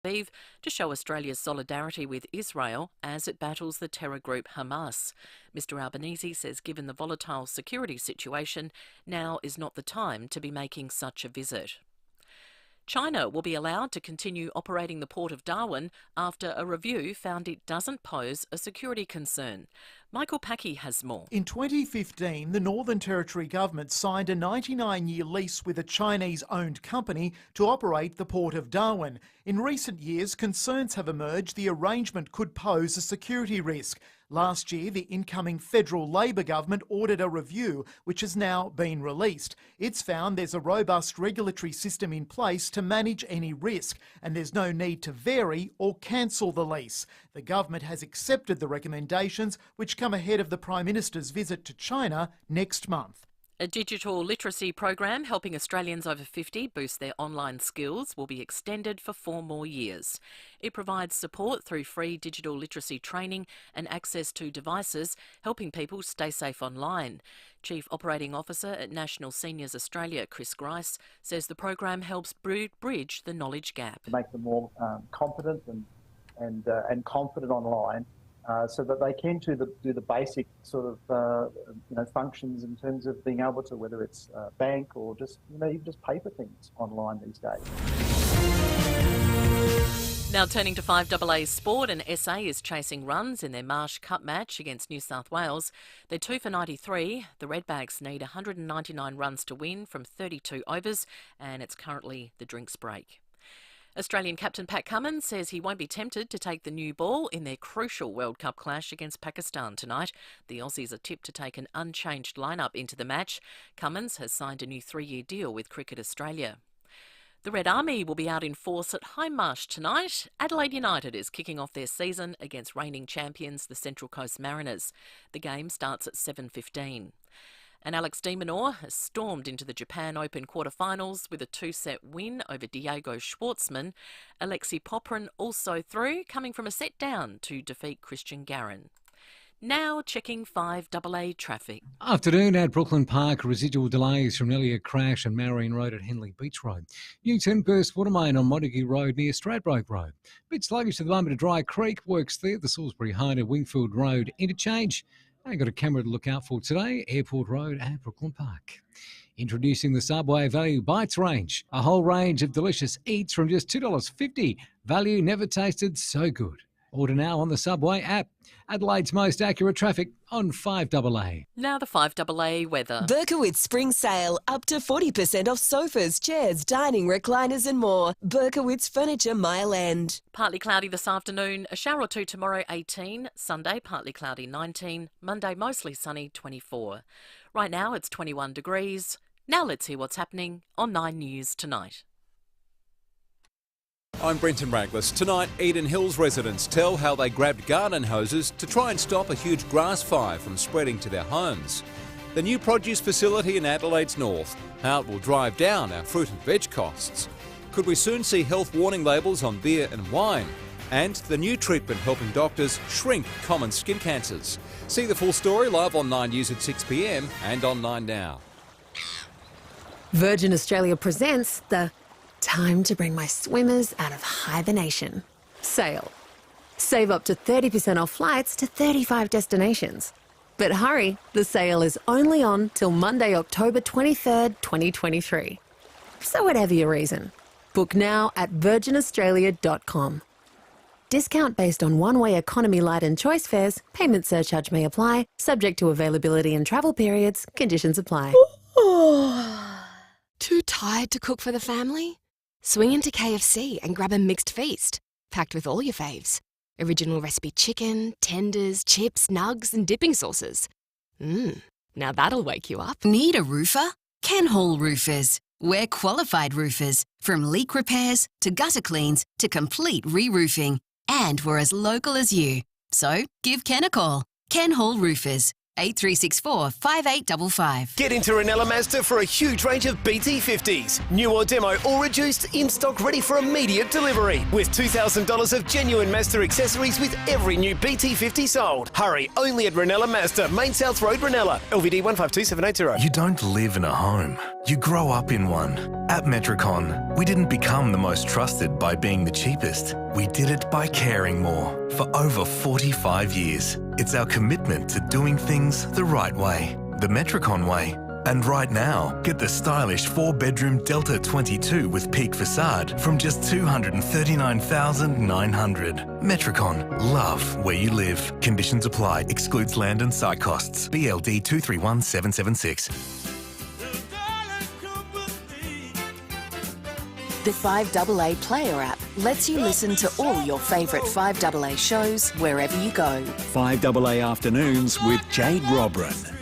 Aviv to show Australia's solidarity with Israel as it battles the terror group Hamas. Mr Albanese says given the volatile security situation, now is not the time to be making such a visit. China will be allowed to continue operating the Port of Darwin after a review found it doesn't pose a security concern. Michael Packey has more. In 2015, the Northern Territory government signed a 99-year lease with a Chinese-owned company to operate the Port of Darwin. In recent years, concerns have emerged the arrangement could pose a security risk. Last year, the incoming federal Labor government ordered a review, which has now been released. It's found there's a robust regulatory system in place to manage any risk, and there's no need to vary or cancel the lease. The government has accepted the recommendations, which come ahead of the Prime Minister's visit to China next month. A digital literacy program helping Australians over 50 boost their online skills will be extended for 4 more years. It provides support through free digital literacy training and access to devices, helping people stay safe online. Chief Operating Officer at National Seniors Australia, Chris Grice, says the program helps bridge the knowledge gap. To make them more competent and confident online. So that they can do the basic sort of functions in terms of being able to, whether it's bank or just even just pay for things online these days. Now turning to 5AA sport, and SA is chasing runs in their Marsh Cup match against New South Wales. They're 2 for 93. The Redbacks need 199 runs to win from 32 overs, and it's currently the drinks break. Australian captain Pat Cummins says he won't be tempted to take the new ball in their crucial World Cup clash against Pakistan tonight. The Aussies are tipped to take an unchanged lineup into the match. Cummins has signed a new 3-year deal with Cricket Australia. The Red Army will be out in force at Hindmarsh tonight. Adelaide United is kicking off their season against reigning champions, the Central Coast Mariners. The game starts at 7:15. And Alex de Minaur has stormed into the Japan Open quarterfinals with a 2-set win over Diego Schwartzman. Alexei Poprin also through, coming from a set down to defeat Christian Garin. Now checking 5AA traffic. Afternoon at Brooklyn Park. Residual delays from nearly a crash on Marion Road at Henley Beach Road. Newton burst water main on Montague Road near Stradbroke Road. Bit sluggish to the moment at Dry Creek. Works there. The Salisbury High at Wingfield Road interchange. I got a camera to look out for today, Airport Road at Brooklyn Park. Introducing the Subway Value Bites range. A whole range of delicious eats from just $2.50. Value never tasted so good. Order now on the Subway app. Adelaide's most accurate traffic on 5AA. Now the 5AA weather. Berkowitz Spring Sale. Up to 40% off sofas, chairs, dining, recliners and more. Berkowitz Furniture Mile End. Partly cloudy this afternoon. A shower or two tomorrow, 18. Sunday, partly cloudy, 19. Monday, mostly sunny, 24. Right now, it's 21 degrees. Now let's hear what's happening on 9 News tonight. I'm Brenton Raglis. Tonight, Eden Hills residents tell how they grabbed garden hoses to try and stop a huge grass fire from spreading to their homes. The new produce facility in Adelaide's north, how it will drive down our fruit and veg costs. Could we soon see health warning labels on beer and wine? And the new treatment helping doctors shrink common skin cancers. See the full story live on 9 News at 6 p.m. and on 9 Now. Virgin Australia presents the Time to Bring My Swimmers Out of Hibernation sale. Save up to 30% off flights to 35 destinations. But hurry, the sale is only on till Monday, October 23rd, 2023. So whatever your reason, book now at virginaustralia.com. Discount based on one-way economy, light and choice fares. Payment surcharge may apply, subject to availability and travel periods. Conditions apply. Too tired to cook for the family? Swing into KFC and grab a mixed feast, packed with all your faves. Original recipe chicken, tenders, chips, nugs and dipping sauces. Now that'll wake you up. Need a roofer? Ken Hall Roofers. We're qualified roofers, from leak repairs to gutter cleans to complete re-roofing. And we're as local as you. So give Ken a call. Ken Hall Roofers. 8364 5855. Get into Ranella Mazda for a huge range of BT50s. New or demo or reduced, in stock ready for immediate delivery. With $2,000 of genuine Mazda accessories with every new BT50 sold. Hurry, only at Ranella Mazda, Main South Road, Ranella. LVD 152780. You don't live in a home. You grow up in one. At Metricon, we didn't become the most trusted by being the cheapest. We did it by caring more for over 45 years. It's our commitment to doing things the right way, the Metricon way. And right now, get the stylish 4-bedroom Delta 22 with peak facade from just $239,900. Metricon, love where you live. Conditions apply. Excludes land and site costs. BLD 231776. The 5AA Player app lets you listen to all your favourite 5AA shows wherever you go. 5AA Afternoons with Jade Robran.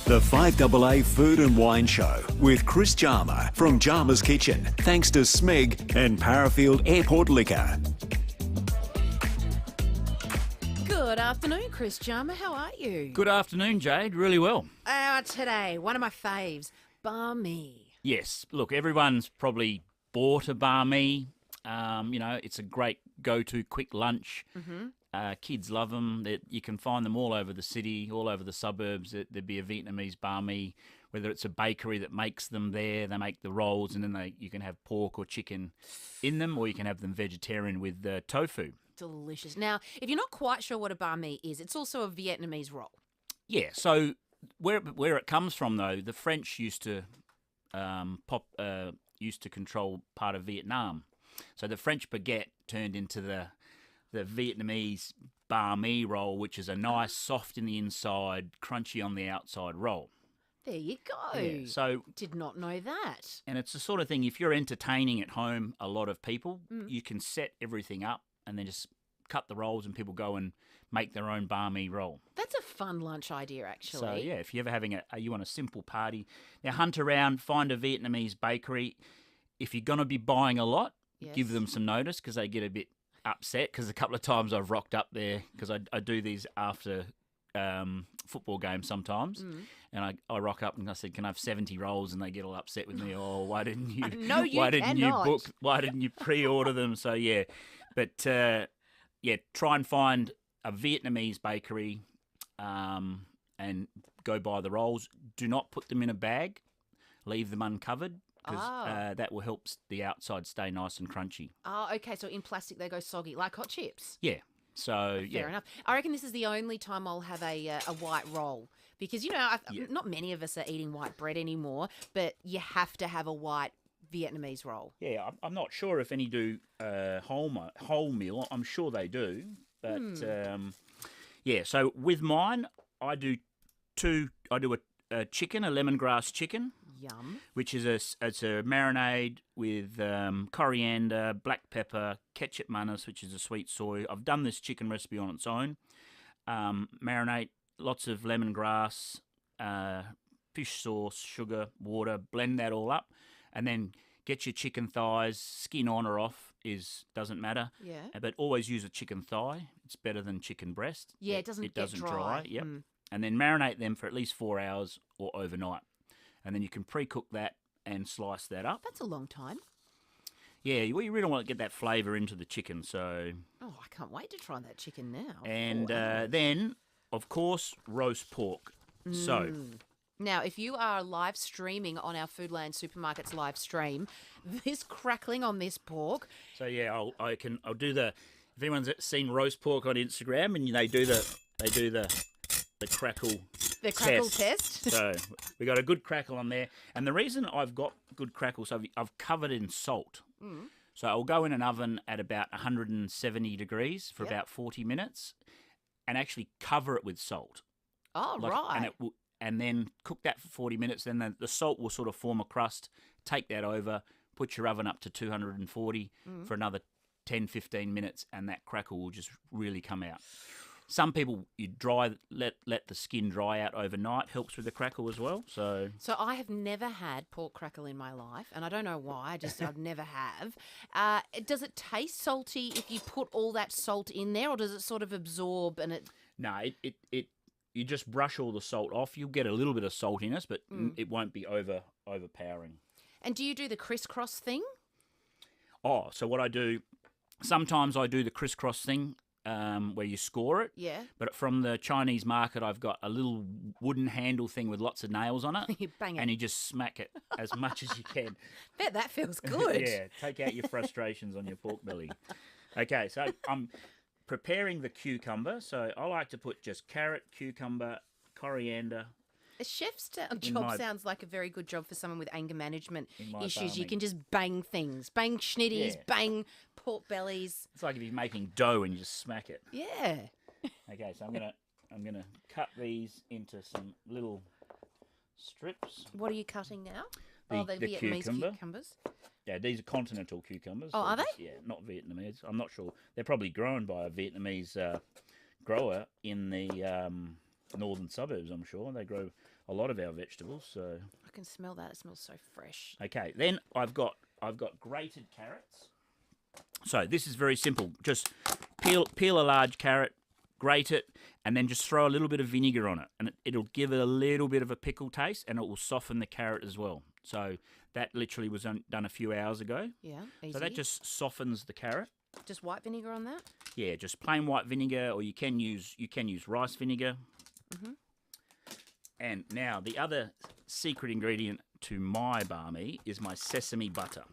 The 5AA Food and Wine Show with Chris Jarmer from Jarmer's Kitchen, thanks to Smeg and Parafield Airport Liquor. Good afternoon, Chris Jarmer. How are you? Good afternoon, Jade. Really well. Today, one of my faves, banh mi. Yes. Look, everyone's probably bought a banh mi. It's a great go-to quick lunch. Mm-hmm. Kids love them. You can find them all over the city, all over the suburbs. There'd be a Vietnamese banh mi, whether it's a bakery that makes them there. They make the rolls, and then you can have pork or chicken in them, or you can have them vegetarian with tofu. Delicious. Now, if you're not quite sure what a banh mi is, it's also a Vietnamese roll. Yeah. So where it comes from, though, the French used to control part of Vietnam. So the French baguette turned into the Vietnamese banh mi roll, which is a nice, soft in the inside, crunchy on the outside roll. There you go. Yeah, so did not know that. And it's the sort of thing, if you're entertaining at home a lot of people, you can set everything up and then just cut the rolls and people go and make their own banh mi roll. That's a fun lunch idea, actually. So, yeah, if you're ever having you want a simple party, now hunt around, find a Vietnamese bakery. If you're going to be buying a lot, give them some notice because they get a bit upset, because a couple of times I've rocked up there because I do these after football games sometimes, and I rock up and I said, "Can I have 70 rolls?" and they get all upset with me. Oh, why didn't you? No, you why didn't cannot. you book? Why didn't you pre-order them? So yeah, but try and find a Vietnamese bakery, and go buy the rolls. Do not put them in a bag. Leave them uncovered, because that will help the outside stay nice and crunchy. Oh, okay. So in plastic they go soggy, like hot chips. Yeah. So Fair enough. I reckon this is the only time I'll have a white roll, because not many of us are eating white bread anymore, but you have to have a white Vietnamese roll. Yeah, I'm not sure if any do whole meal. I'm sure they do, but So with mine, I do a chicken, a lemongrass chicken. Yum. Which is it's a marinade with coriander, black pepper, ketchup mayonnaise, which is a sweet soy. I've done this chicken recipe on its own. Marinate, lots of lemongrass, fish sauce, sugar, water, blend that all up, and then get your chicken thighs, skin on or off doesn't matter. Yeah. But always use a chicken thigh. It's better than chicken breast. Yeah, it doesn't get dry. Yep. And then marinate them for at least 4 hours or overnight. And then you can pre-cook that and slice that up. That's a long time. Yeah, you really want to get that flavour into the chicken. So. Oh, I can't wait to try that chicken now. And then, of course, roast pork. So. Now, if you are live streaming on our Foodland Supermarkets live stream, this crackling on this pork. So yeah, I'll do the. If anyone's seen roast pork on Instagram, and they do the crackle. The crackle test. So we got a good crackle on there. And the reason I've got good crackle, so I've covered it in salt. So I'll go in an oven at about 170 degrees for about 40 minutes and actually cover it with salt. Oh, right. And then cook that for 40 minutes. Then the salt will sort of form a crust. Take that over, put your oven up to 240 for another 10, 15 minutes, and that crackle will just really come out. Some people, let the skin dry out overnight, helps with the crackle as well. So I have never had pork crackle in my life, and I don't know why. I've never have. Does it taste salty if you put all that salt in there, or does it sort of absorb and it? No, you just brush all the salt off. You'll get a little bit of saltiness, but it won't be overpowering. And do you do the crisscross thing? Oh, so what I do, sometimes I do the crisscross thing. where you score it. Yeah. But from the Chinese market, I've got a little wooden handle thing with lots of nails on it. You bang it. And you just smack it as much as you can. Bet that feels good. Yeah, take out your frustrations on your pork belly. Okay, so I'm preparing the cucumber. So I like to put just carrot, cucumber, coriander. A chef's job my- sounds like a very good job for someone with anger management my issues. You barming. can just bang things, bang schnitties, Yeah. bang pork bellies. It's like if you're making dough and you just smack it. Yeah. Okay, so I'm gonna cut these into some little strips. What are you cutting now? The Vietnamese cucumber. cucumbers. Yeah, these are continental cucumbers. Oh, are just- Yeah, not Vietnamese. I'm not sure. They're probably grown by a Vietnamese grower in the northern suburbs, I'm sure. They grow a lot of our vegetables. So I can smell that. It smells so fresh. okay, then I've got grated carrots. So this is very simple. Just peel a large carrot, grate it, and then just throw a little bit of vinegar on it, and it'll give it a little bit of a pickle taste, and it will soften the carrot as well. So that literally was done a few hours ago. Yeah, easy. So that just softens the carrot. Just white vinegar on that? Yeah, just plain white vinegar, or you can use rice vinegar. Mm-hmm. And now the other secret ingredient to my barmy is my sesame butter.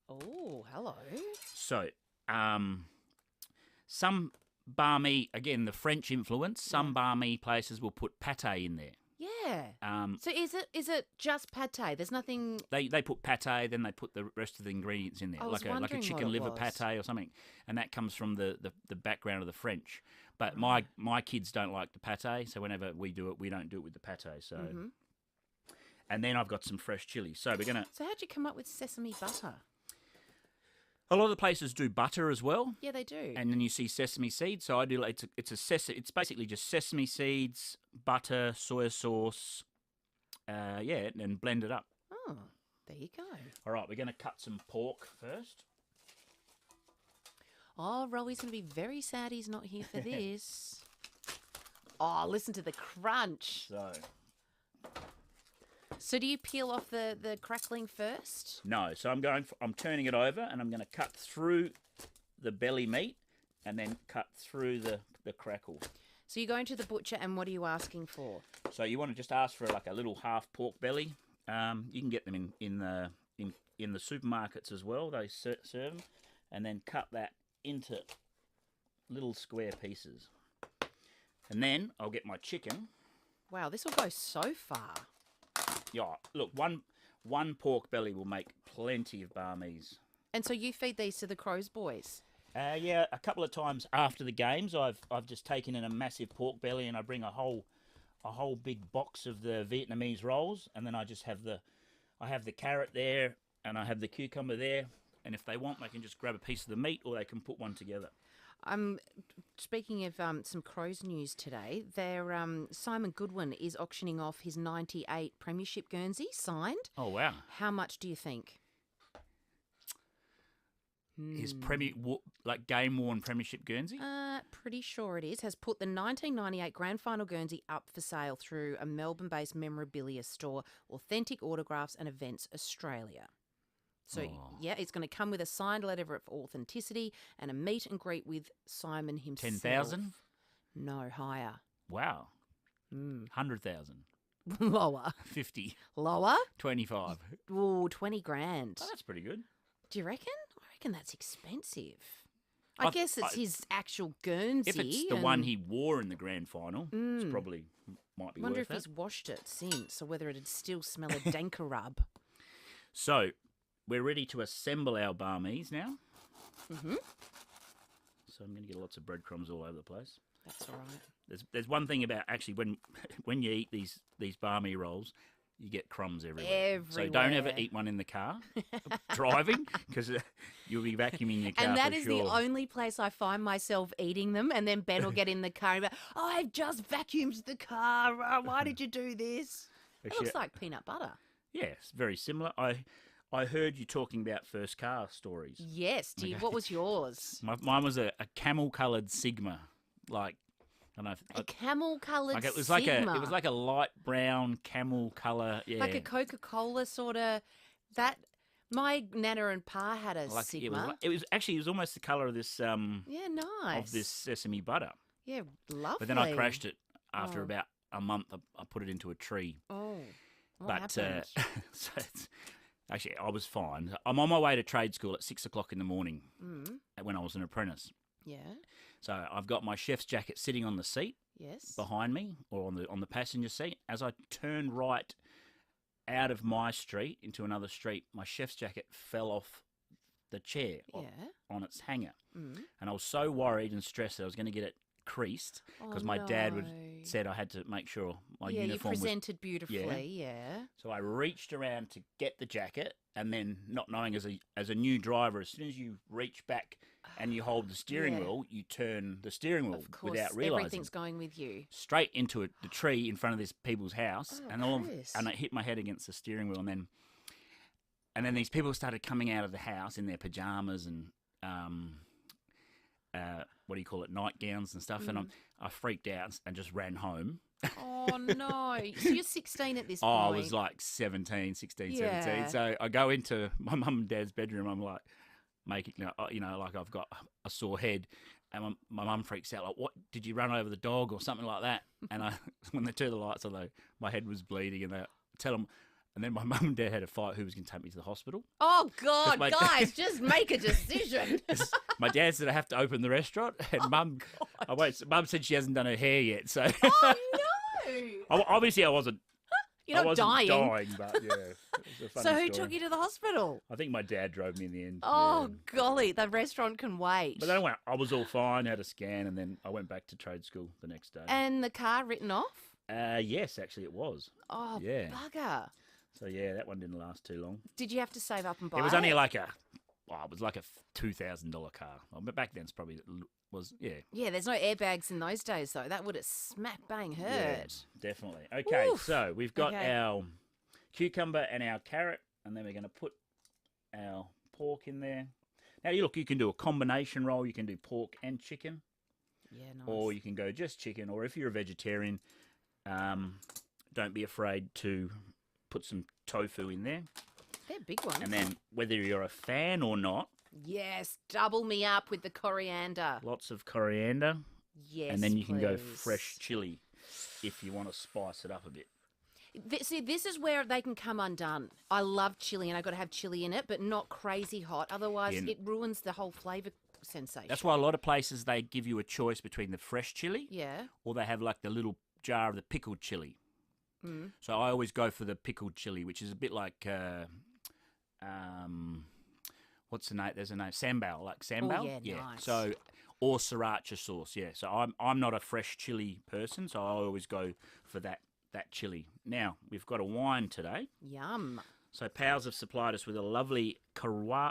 Oh, hello. So, some barmy, again, the French influence, some barmy places will put pate in there. Yeah. So is it just pate? There's nothing. They put pate, then they put the rest of the ingredients in there, I was like a wondering chicken what it liver was. pate or something, and that comes from the background of the French. But my kids don't like the pate, so whenever we do it, we don't do it with the pate. So, and then I've got some fresh chili. So we're gonna. So how'd you come up with sesame butter? A lot of the places do butter as well. Yeah, they do. And then you see sesame seeds. So I do. It's basically just sesame seeds, butter, soy sauce, and blend it up. Oh, there you go. All right, we're going to cut some pork first. Oh, Rowy's going to be very sad he's not here for this. Oh, listen to the crunch. So do you peel off the crackling first? No, so I'm turning it over, and I'm going to cut through the belly meat, and then cut through the crackle. So you're going to the butcher, and what are you asking for? So you want to just ask for like a little half pork belly. You can get them in the supermarkets as well. They serve them, and then cut that into little square pieces. And then I'll get my chicken. Wow, this will go so far. Yeah, look, one pork belly will make plenty of barmies. And so you feed these to the Crows boys? Yeah, a couple of times after the games, I've just taken in a massive pork belly, and I bring a whole big box of the Vietnamese rolls, and then I just have the carrot there, and I have the cucumber there, and if they want, they can just grab a piece of the meat, or they can put one together. Speaking of some Crows news today, Simon Goodwin is auctioning off his 98 Premiership Guernsey, signed. Oh, wow. How much do you think? His game-worn Premiership Guernsey? Pretty sure it is. Has put the 1998 Grand Final Guernsey up for sale through a Melbourne-based memorabilia store, Authentic Autographs and Events Australia. So, yeah, it's going to come with a signed letter of authenticity and a meet and greet with Simon himself. 10,000? No, higher. Wow. 100,000. Lower. 50. Lower? 25. Ooh, 20 grand. Oh, that's pretty good. Do you reckon? I reckon that's expensive. I guess it's his actual Guernsey. If it's the one he wore in the grand final, it's probably might be wonder worth if it. he's washed it since, or whether it'd still smell a danker rub. So, we're ready to assemble our barmies now. Mm-hmm. So I'm going to get lots of breadcrumbs all over the place. That's all right. There's one thing about actually when you eat these barmy rolls, you get crumbs everywhere. So don't ever eat one in the car driving, because you'll be vacuuming your car. And that for is sure. the only place I find myself eating them. And then Ben will get in the car and be like, oh, I've just vacuumed the car. Why did you do this? It looks like peanut butter. Yeah, it's very similar. I heard you talking about first car stories. Yes. What was yours? Mine was a camel-coloured Sigma, like. I don't know. A camel-coloured Sigma. Sigma. It was like a light brown camel colour. Yeah. Like a Coca-Cola sort of. That My nana and pa had a Like Sigma. it was almost the colour of this Yeah, nice. of this sesame butter. Yeah, lovely. But then I crashed it after about a month. I put it into a tree. Oh, what happened? So actually, I was fine. I'm on my way to trade school at 6 o'clock in the morning when I was an apprentice. Yeah. So I've got my chef's jacket sitting on the seat behind me, or on the passenger seat. As I turned right out of my street into another street, my chef's jacket fell off the chair on its hanger. And I was so worried and stressed that I was going to get it creased because my dad said I had to make sure my uniform you presented beautifully, So I reached around to get the jacket, and then not knowing as a new driver, as soon as you reach back and you hold the steering wheel, you turn the steering wheel without realising. Everything's going with you. Straight into the tree in front of this people's house, and I hit my head against the steering wheel, and then these people started coming out of the house in their pajamas and what do you call it, nightgowns and stuff, and I freaked out and just ran home. Oh, no. So you're 16 at this point. I was like 16, 17. So I go into my mum and dad's bedroom. I'm like, making, like I've got a sore head. And my mum freaks out, like, what, did you run over the dog or something like that? And when they turn the lights on, my head was bleeding, and they tell them. And then my mum and dad had a fight who was going to take me to the hospital. Oh, God, guys, just make a decision. My dad said I have to open the restaurant, and Mum said she hasn't done her hair yet. So oh, no. Obviously I wasn't. You're not dying, but yeah. It was a funny So who story. took you to the hospital? I think my dad drove me in the end. Oh, golly, the restaurant can wait. But then I was all fine, had a scan, and then I went back to trade school the next day. And the car written off? Yes, actually it was. Oh, yeah. bugger. So yeah, that one didn't last too long. Did you have to save up and buy it? It was only like it was like a $2,000 car. Well, but back then it's probably was, yeah. Yeah, there's no airbags in those days, though. That would have smack bang hurt. Yeah, definitely. Okay, Oof. so we've got our cucumber and our carrot, and then we're going to put our pork in there. Now, you can do a combination roll. You can do pork and chicken. Yeah, nice. Or you can go just chicken. Or if you're a vegetarian, don't be afraid to put some tofu in there. They're big ones. And then whether you're a fan or not. Yes, double me up with the coriander. Lots of coriander. Yes, and then you can go please. fresh chili if you want to spice it up a bit. See, this is where they can come undone. I love chili, and I've got to have chili in it, but not crazy hot. Otherwise, it ruins the whole flavour sensation. That's why a lot of places, they give you a choice between the fresh chili or they have like the little jar of the pickled chili. Mm. So I always go for the pickled chili, which is a bit like, what's the name? There's a name, sambal, like sambal. Oh, yeah, nice. So, or sriracha sauce, yeah. So I'm not a fresh chili person, so I always go for that chili. Now, we've got a wine today. Yum. So Powers have supplied us with a lovely Karawata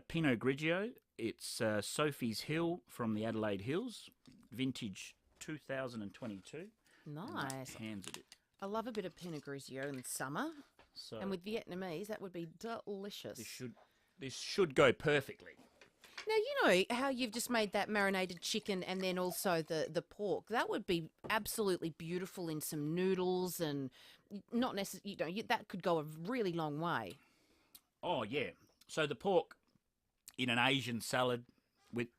Pinot Grigio. It's Sophie's Hill from the Adelaide Hills, vintage 2022. Nice. Hands it. I love a bit of Pinot Grigio in summer. So, and with Vietnamese, that would be delicious. This should go perfectly. Now, you know how you've just made that marinated chicken and then also the pork. That would be absolutely beautiful in some noodles, and not necessarily, that could go a really long way. Oh, yeah. So the pork in an Asian salad,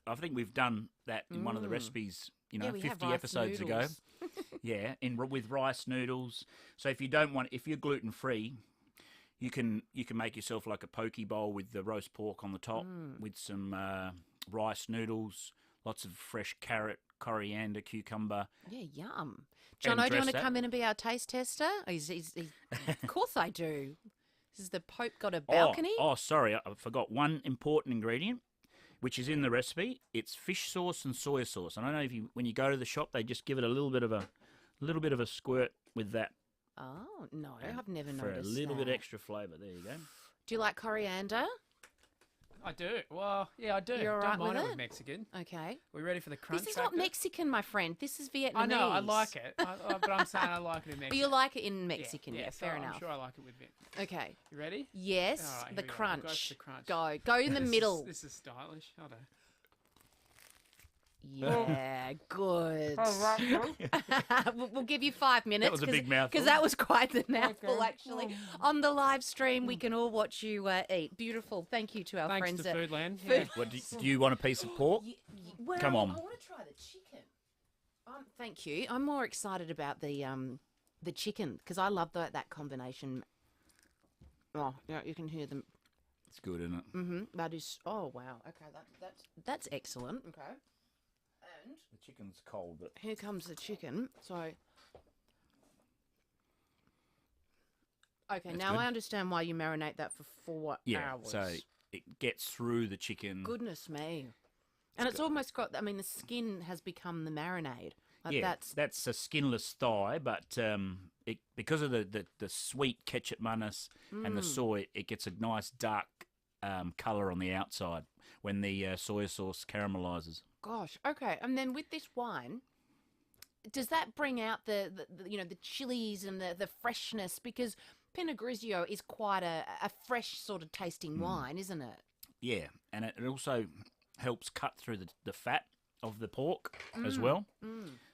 I think we've done that in one of the recipes, 50 episodes ago. Yeah, with rice noodles. So if you're gluten free, you can make yourself like a poke bowl with the roast pork on the top, with some rice noodles, lots of fresh carrot, coriander, cucumber. Yeah, yum. Jono, do you want to come in and be our taste tester? Of course I do. Has the Pope got a balcony? Oh, sorry, I forgot one important ingredient, which is in the recipe. It's fish sauce and soy sauce. And I don't know when you go to the shop, they just give it a little bit of a squirt with that. Oh, no, I've never noticed for a little bit extra flavour. There you go. Do you like coriander? I do. Well, yeah, I do. You're all Don't right mind with it it? with Mexican. Okay. We ready for the crunch This is factor? not Mexican, my friend. This is Vietnamese. I know, I like it. But I'm saying I like it in Mexican. But you like it in Mexican, yeah, fair I'm enough. sure I like it with Viet. Okay. You ready? Yes, All right, the here we crunch. Go for the crunch. Go in the middle. This is stylish. I know. Yeah, good. We'll give you 5 minutes. That was a big mouthful. Because that was quite the mouthful, actually. On the live stream, we can all watch you eat. Beautiful. Thank you to our Thanks friends to at Foodland. What, do you want a piece of pork? Well, Come on. I want to try the chicken. Thank you. I'm more excited about the chicken because I love that combination. Oh, yeah, you can hear them. It's good, isn't it? Mm-hmm. That is. Oh wow. Okay, that's excellent. Okay. And the chicken's cold, but here comes the chicken. So. Okay, that's now good. I understand why you marinate that for 4 hours. So it gets through the chicken. Goodness me. And it's almost got, I mean, the skin has become the marinade. Like Yeah, that's a skinless thigh, but because of the sweet ketchup mayonnaise and the soy, it gets a nice dark colour on the outside when the soy sauce caramelizes. Gosh, okay. And then with this wine, does that bring out the chilies and the freshness? Because Pinot Grigio is quite a fresh sort of tasting wine, isn't it? Yeah, and it also helps cut through the fat of the pork as well.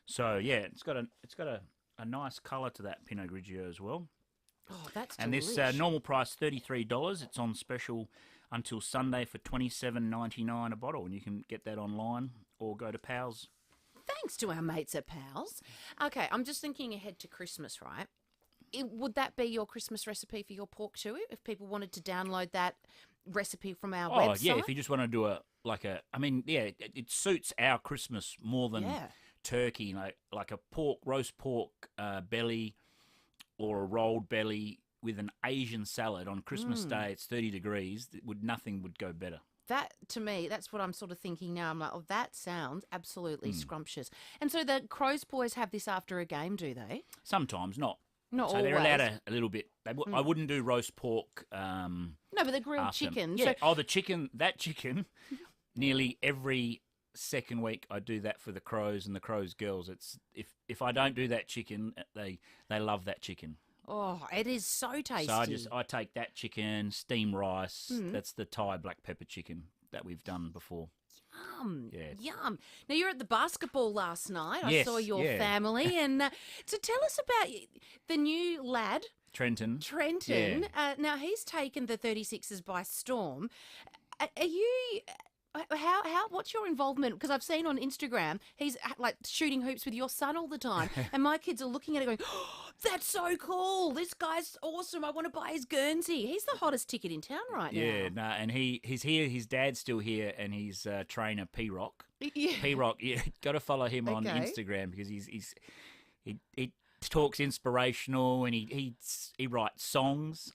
So yeah, it's got a nice colour to that Pinot Grigio as well. Oh, that's and delish. this normal price $33. It's on special until Sunday for $27.99 a bottle, and you can get that online or go to Powell's. Thanks to our mates at Powell's. Okay, I'm just thinking ahead to Christmas, right? Would that be your Christmas recipe for your pork too? If people wanted to download that recipe from our website? Oh yeah, if you just want to do it suits our Christmas more than turkey, like a roast pork belly or a rolled belly with an Asian salad on Christmas Day. It's 30 degrees. Nothing would go better. That, to me, that's what I'm sort of thinking now. I'm like, oh, that sounds absolutely scrumptious. And so the Crows boys have this after a game, do they? Sometimes, not Not so always. they're allowed a little bit. I wouldn't do roast pork. No, but the grilled after. chicken. Yeah. So, the chicken. That chicken. Nearly every second week, I do that for the Crows and the Crows girls. It's if I don't do that chicken, they love that chicken. oh, it is so tasty. So I take that chicken, steam rice. That's the Thai black pepper chicken that we've done before. Yum, Yeah. yum. Now, you're at the basketball last night. I Yes, saw your yeah. family. And so tell us about the new lad, Trenton. Trenton. Now, he's taken the 36ers by storm. Are you... what's your involvement? Because I've seen on Instagram, he's like shooting hoops with your son all the time. And my kids are looking at it going, oh, that's so cool. This guy's awesome. I want to buy his Guernsey. He's the hottest ticket in town right now. Yeah, no, and he's here. His dad's still here, and his trainer P Rock. Yeah. P Rock, yeah, got to follow him on Okay. Instagram because he talks inspirational and he writes songs.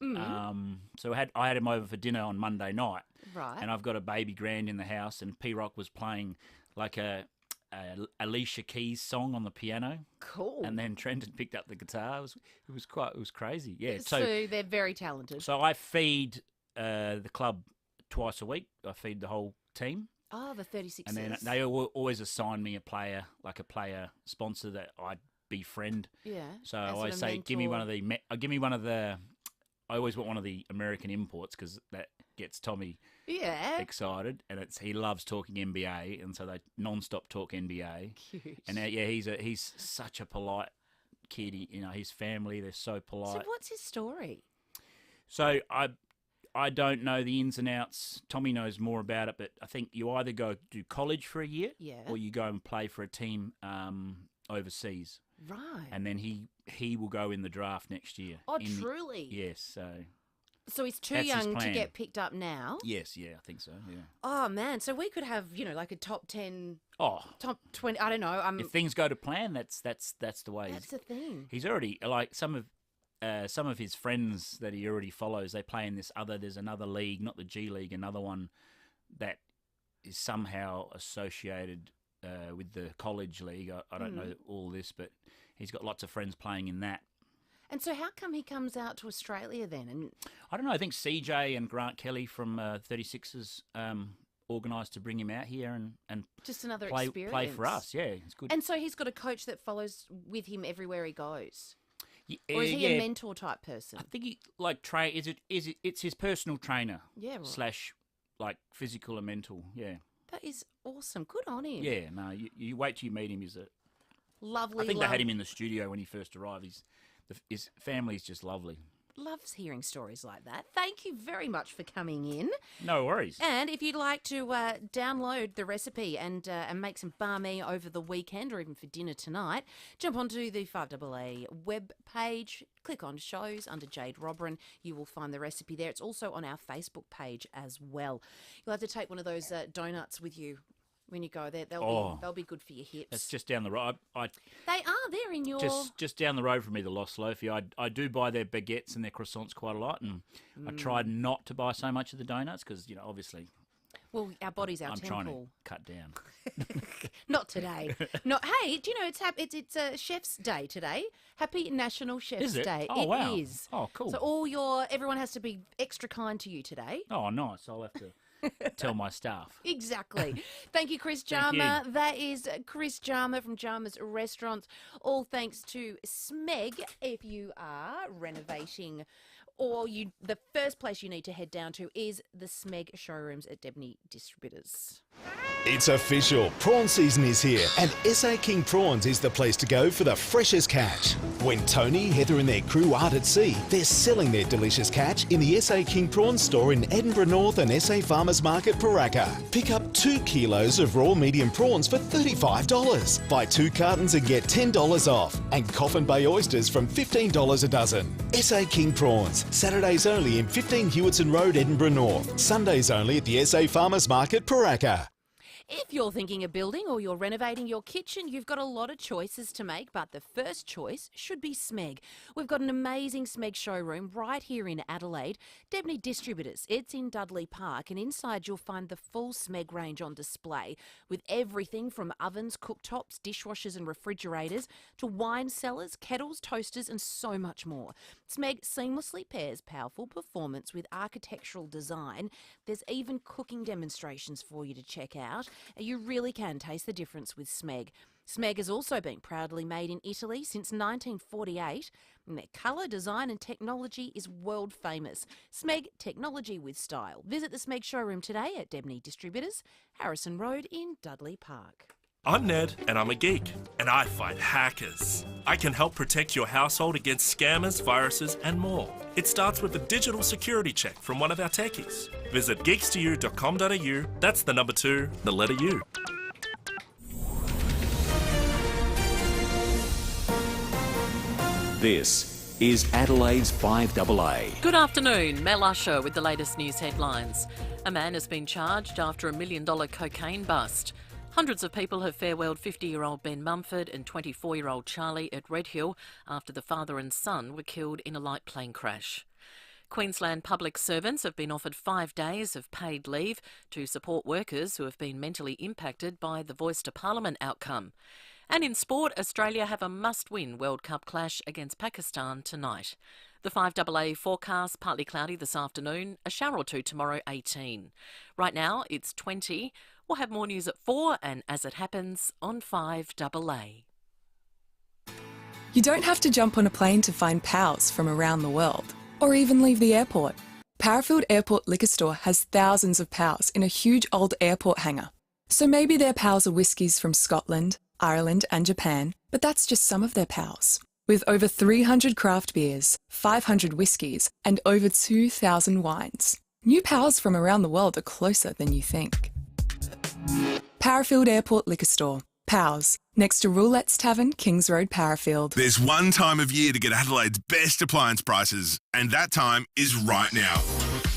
So I had him over for dinner on Monday night. Right. And I've got a baby grand in the house, and P Rock was playing like a Alicia Keys song on the piano. Cool. And then Trenton picked up the guitar. It was crazy. Yeah. So they're very talented. So I feed the club twice a week. I feed the whole team. Oh, the 36ers. And then they always assign me a player sponsor that I befriend. Yeah. So as I always a say, give me mentor. one of the. I always want one of the American imports because that gets Tommy excited, and he loves talking NBA, and so they non-stop talk NBA. Cute. And he's such a polite kid. His family, they're so polite. So what's his story? So I don't know the ins and outs. Tommy knows more about it, but I think you either go do college for a year, or you go and play for a team overseas. Right. And then he will go in the draft next year. Oh, truly? Yes. So he's too That's his young to plan. get picked up now? Yes, yeah, I think so, yeah. Oh, man. So we could have, like a top 10, Oh, top 20, I don't know. if things go to plan, that's the way. That's the thing. He's already, like, some of his friends that he already follows, they play in there's another league, not the G League, another one that is somehow associated with the college league. I don't know all this, but he's got lots of friends playing in that. And so how come he comes out to Australia then? And I don't know. I think CJ and Grant Kelly from 36ers organised to bring him out here and just another play experience. for us. Yeah, it's good. And so he's got a coach that follows with him everywhere he goes? Or is he a mentor type person? I think he it's his personal trainer. Yeah, right. / like physical and mental. Yeah. That is awesome. Good on him. Yeah, no, you wait till you meet him. He's a lovely. I think they had him in the studio when he first arrived. His family's just lovely. Loves hearing stories like that. Thank you very much for coming in. No worries. And if you'd like to download the recipe and make some banh mi over the weekend or even for dinner tonight, jump onto the 5AA web page, click on shows under Jade Robran. You will find the recipe there. It's also on our Facebook page as well. You'll have to take one of those donuts with you when you go there. They'll be good for your hips. That's just down the road. They are. They're in your... Just down the road from me, the Lost Loafy. I do buy their baguettes and their croissants quite a lot, and I tried not to buy so much of the donuts because, obviously... Well, our body's our I'm temple. trying to cut down. Not today. Hey, do you know it's Chef's Day today? Happy National Chef's Is it? Day. Oh, wow. It is. Oh, cool. So everyone has to be extra kind to you today. Oh, nice. I'll have to tell my staff. Exactly. Thank you, Chris Thank Jarma. you. That is Chris Jarma from Jarma's Restaurants. All thanks to Smeg. If you are renovating or the first place you need to head down to is the Smeg showrooms at Debney Distributors. It's official. Prawn season is here, and SA King Prawns is the place to go for the freshest catch. When Tony, Heather and their crew aren't at sea, they're selling their delicious catch in the SA King Prawns store in Edinburgh North and SA Farmers Market, Paraka. Pick up 2 kilos of raw medium prawns for $35. Buy 2 cartons and get $10 off. And Coffin Bay oysters from $15 a dozen. SA King Prawns. Saturdays only in 15 Hewitson Road, Edinburgh North. Sundays only at the SA Farmers Market, Paraka. If you're thinking of building or you're renovating your kitchen, you've got a lot of choices to make, but the first choice should be Smeg. We've got an amazing Smeg showroom right here in Adelaide. Debney Distributors, it's in Dudley Park, and inside you'll find the full Smeg range on display with everything from ovens, cooktops, dishwashers and refrigerators to wine cellars, kettles, toasters and so much more. Smeg seamlessly pairs powerful performance with architectural design. There's even cooking demonstrations for you to check out. You really can taste the difference with Smeg. Smeg has also been proudly made in Italy since 1948, and their colour, design and technology is world famous. Smeg, technology with style. Visit the Smeg showroom today at Debney Distributors, Harrison Road in Dudley Park. I'm Ned, and I'm a geek, and I fight hackers. I can help protect your household against scammers, viruses, and more. It starts with a digital security check from one of our techies. Visit geeks2u.com.au, that's the number 2, the letter U. This is Adelaide's 5AA. Good afternoon, Mel Usher with the latest news headlines. A man has been charged after a $1 million cocaine bust. Hundreds of people have farewelled 50-year-old Ben Mumford and 24-year-old Charlie at Red Hill after the father and son were killed in a light plane crash. Queensland public servants have been offered 5 days of paid leave to support workers who have been mentally impacted by the Voice to Parliament outcome. And in sport, Australia have a must-win World Cup clash against Pakistan tonight. The 5AA forecast, partly cloudy this afternoon, a shower or two tomorrow, 18. Right now, it's 20. We'll have more news at 4 and as it happens on 5AA. You don't have to jump on a plane to find pals from around the world, or even leave the airport. Parafield Airport Liquor Store has thousands of pals in a huge old airport hangar. So maybe their pals are whiskies from Scotland, Ireland and Japan, but that's just some of their pals. With over 300 craft beers, 500 whiskies and over 2,000 wines. New pals from around the world are closer than you think. Parafield Airport Liquor Store. Pals, next to Roulette's Tavern, Kings Road, Parafield. There's one time of year to get Adelaide's best appliance prices, and that time is right now.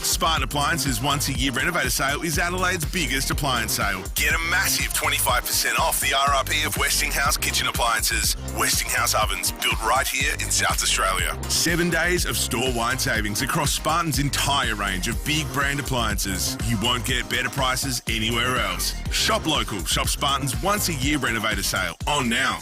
Spartan Appliances' once-a-year renovator sale is Adelaide's biggest appliance sale. Get a massive 25% off the RRP of Westinghouse kitchen appliances. Westinghouse ovens, built right here in South Australia. 7 days of store-wide savings across Spartan's entire range of big brand appliances. You won't get better prices anywhere else. Shop local. Shop Spartan's once-a-year renovator sale. On now.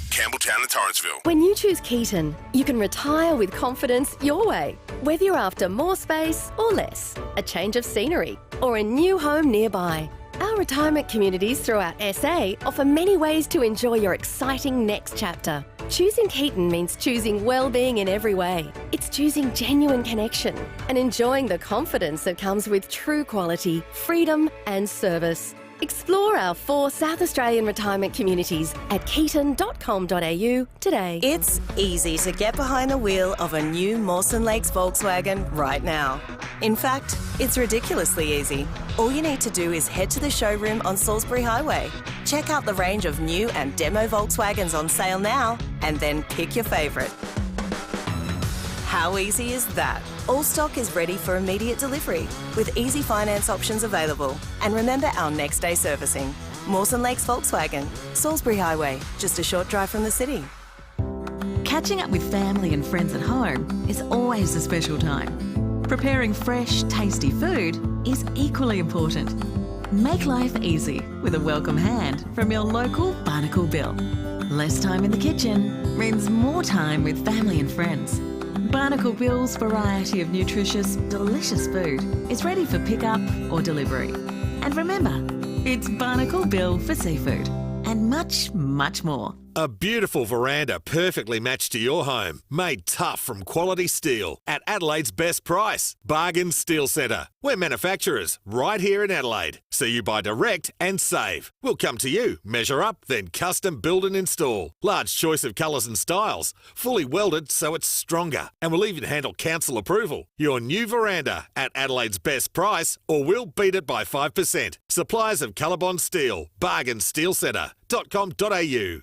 Campbelltown and Torrenceville. When you choose Keaton, you can retire with confidence your way. Whether you're after more space or less, a change of scenery, or a new home nearby. Our retirement communities throughout SA offer many ways to enjoy your exciting next chapter. Choosing Keaton means choosing well-being in every way. It's choosing genuine connection and enjoying the confidence that comes with true quality, freedom and service. Explore our 4 South Australian retirement communities at keaton.com.au today. It's easy to get behind the wheel of a new Mawson Lakes Volkswagen right now. In fact, it's ridiculously easy. All you need to do is head to the showroom on Salisbury Highway, check out the range of new and demo Volkswagens on sale now, and then pick your favourite. How easy is that? All stock is ready for immediate delivery with easy finance options available. And remember our next day servicing. Mawson Lakes Volkswagen, Salisbury Highway, just a short drive from the city. Catching up with family and friends at home is always a special time. Preparing fresh, tasty food is equally important. Make life easy with a welcome hand from your local Barnacle Bill. Less time in the kitchen means more time with family and friends. Barnacle Bill's variety of nutritious, delicious food is ready for pickup or delivery. And remember, it's Barnacle Bill for seafood and much, much more. A beautiful veranda perfectly matched to your home, made tough from quality steel at Adelaide's best price. Bargain Steel Centre. We're manufacturers right here in Adelaide, so you buy direct and save. We'll come to you, measure up, then custom build and install. Large choice of colours and styles, fully welded so it's stronger, and we'll even handle council approval. Your new veranda at Adelaide's best price, or we'll beat it by 5%. Suppliers of Colorbond Steel. bargainsteelcentre.com.au.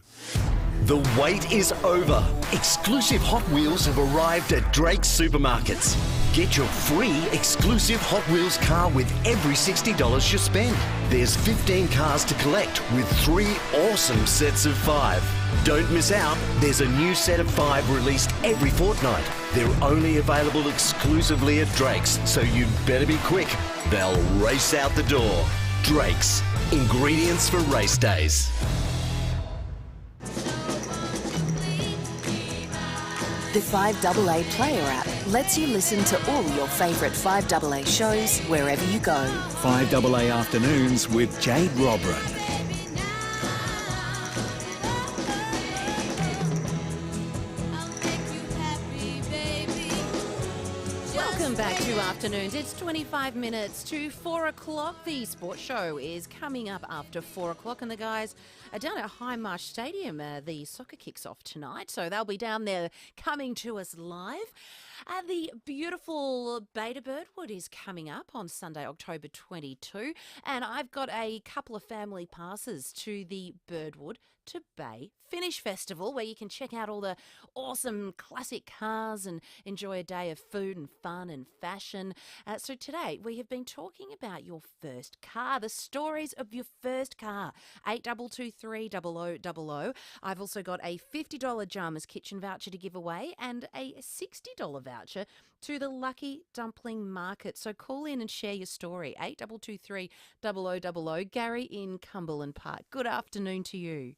The wait is over. Exclusive Hot Wheels have arrived at Drake's Supermarkets. Get your free exclusive Hot Wheels car with every $60 you spend. There's 15 cars to collect with 3 awesome sets of 5. Don't miss out. There's a new set of 5 released every fortnight. They're only available exclusively at Drake's, so you'd better be quick. They'll race out the door. Drake's. Ingredients for race days. The FIVEAA Player app lets you listen to all your favourite FIVEAA shows wherever you go. FIVEAA Afternoons with Jade Robran. Welcome back to Afternoons. It's 25 minutes to 4 o'clock. The sports show is coming up after 4 o'clock, and the guys are down at High Marsh Stadium. The soccer kicks off tonight, so they'll be down there coming to us live. The beautiful Beta Birdwood is coming up on Sunday, October 22, and I've got a couple of family passes to the Birdwood to Bay Finish Festival, where you can check out all the awesome classic cars and enjoy a day of food and fun and fashion. So today we have been talking about your first car, the stories of your first car. 8223 0000. I've also got a $50 Jarmer's Kitchen voucher to give away and a $60 voucher to the Lucky Dumpling Market. So call in and share your story. 8223 0000. Gary in Cumberland Park. Good afternoon to you.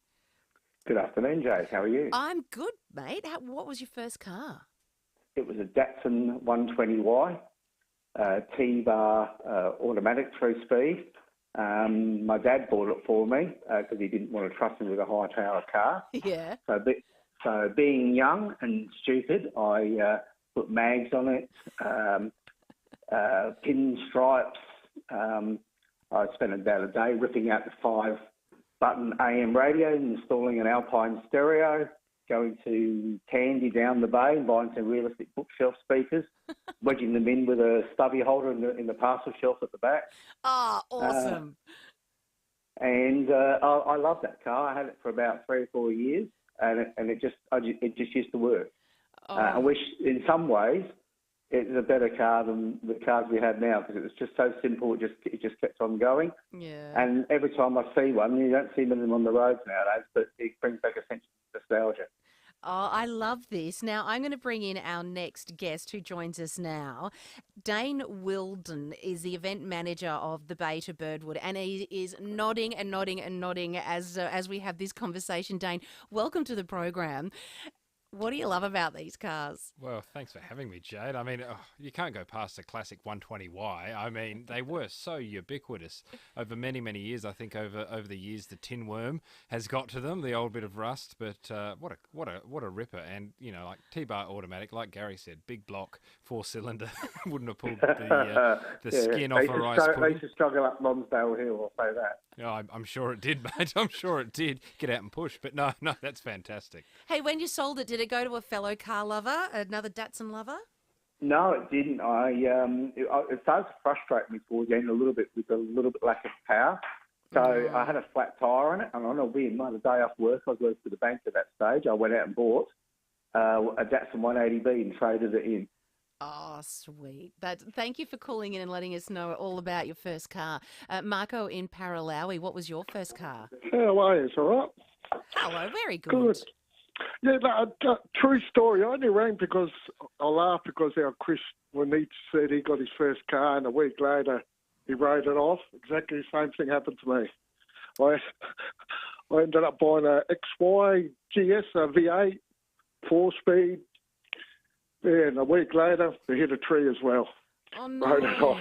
Good afternoon, Jade. How are you? I'm good, mate. What was your first car? It was a Datsun 120Y, T-bar automatic 3-speed. My dad bought it for me because he didn't want to trust me with a high-power car. Yeah. So being young and stupid, I put mags on it, pinstripes. I spent about a day ripping out the 5-button AM radio, installing an Alpine stereo, going to Tandy down the bay and buying some realistic bookshelf speakers, wedging them in with a stubby holder in the parcel shelf at the back. Ah, awesome. I love that car. I had it for about 3 or 4 years, and it just used to work. Oh. I wish, in some ways, it's a better car than the cars we have now because it was just so simple. It just kept on going. Yeah. And every time I see one, you don't see many of them on the roads nowadays, but it brings back a sense of nostalgia. Oh, I love this. Now, I'm going to bring in our next guest who joins us now. Dane Wilden is the event manager of the Bay to Birdwood, and he is nodding and nodding and nodding as we have this conversation. Dane, welcome to the program. What do you love about these cars? Well, thanks for having me, Jade. I mean, you can't go past the classic 120Y. I mean, they were so ubiquitous over many, many years. I think over the years, the tin worm has got to them, the old bit of rust. But what a ripper! And like T-bar automatic, like Gary said, big block, 4-cylinder, wouldn't have pulled the skin off a rice pudding. They used to struggle up Lonsdale Hill, I'll say that. Yeah, I'm sure it did, mate. I'm sure it did. Get out and push. But no, that's fantastic. Hey, when you sold it, did it go to a fellow car lover, another Datsun lover? No, it didn't. It started to frustrate me towards the end a little bit with a little bit lack of power. So I had a flat tyre on it, and on a whim, the day off work, I was working for the bank at that stage. I went out and bought a Datsun 180B and traded it in. Oh, sweet. Thank you for calling in and letting us know all about your first car. Marco in Paralawi, what was your first car? How are you? All right? Hello, very good. Good. Yeah, true story. I only rang because I laughed because our Chris, when he said he got his first car and a week later he wrote it off, exactly the same thing happened to me. I ended up buying a XY GS, a V8, 4-speed. Yeah, and a week later, they hit a tree as well. Oh, no. Wrote it off.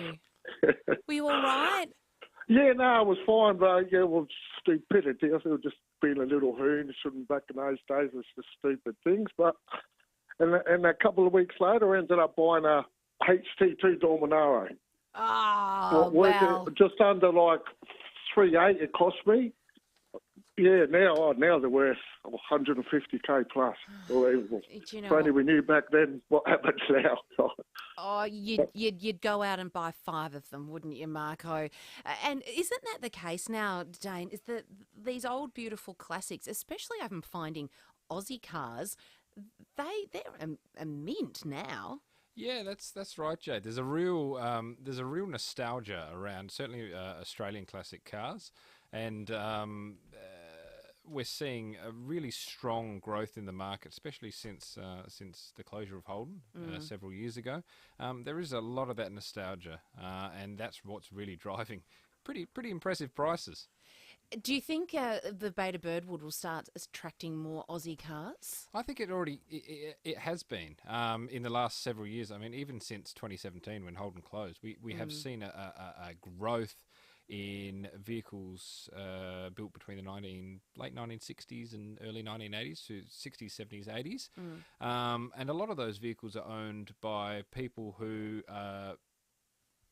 Were you all right? Yeah, no, I was fine, but stupidity. I think just being a little hoon. Shouldn't back in those days. It's just stupid things. But and a couple of weeks later, I ended up buying a HT2 Dominaro. Oh, wow. Just under like $3,800 it cost me. Yeah, now they're worth 150k plus. Unbelievable. If only we knew back then what happens now. Oh, you'd go out and buy 5 of them, wouldn't you, Marco? And isn't that the case now, Dane? Is that these old beautiful classics, especially I'm finding Aussie cars, they're a mint now. Yeah, that's right, Jade. There's a real nostalgia around certainly Australian classic cars, and we're seeing a really strong growth in the market, especially since the closure of Holden several years ago. There is a lot of that nostalgia, and that's what's really driving pretty impressive prices. Do you think the Beta Birdwood will start attracting more Aussie cars? I think it has been in the last several years. I mean, even since 2017 when Holden closed, we have seen a growth in vehicles built between the late 1960s and early 1980s to 60s, 70s, 80s. And a lot of those vehicles are owned by people who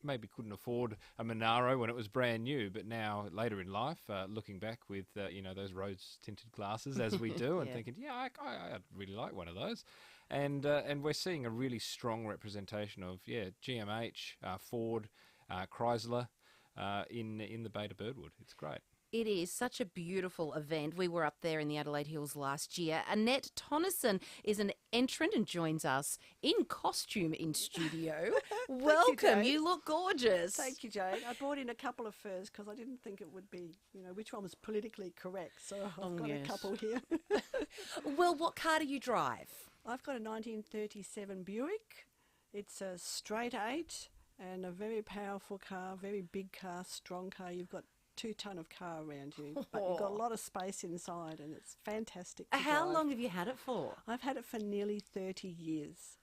maybe couldn't afford a Monaro when it was brand new, but now later in life, looking back with those rose-tinted glasses as we do, and thinking, I'd really like one of those. And we're seeing a really strong representation of GMH, Ford, Chrysler, in the Beta Birdwood. It's great. It is such a beautiful event. We were up there in the Adelaide Hills last year. Annette Tonneson is an entrant and joins us in costume in studio. Welcome. You look gorgeous. Thank you, Jade. I brought in a couple of furs because I didn't think it would be, which one was politically correct. So I've got a couple here. Well, what car do you drive? I've got a 1937 Buick. It's a straight 8 and a very powerful car, very big car, strong car. You've got 2 ton of car around you, but you've got a lot of space inside, and it's fantastic to How drive. long have you had it for? I've had it for nearly 30 years,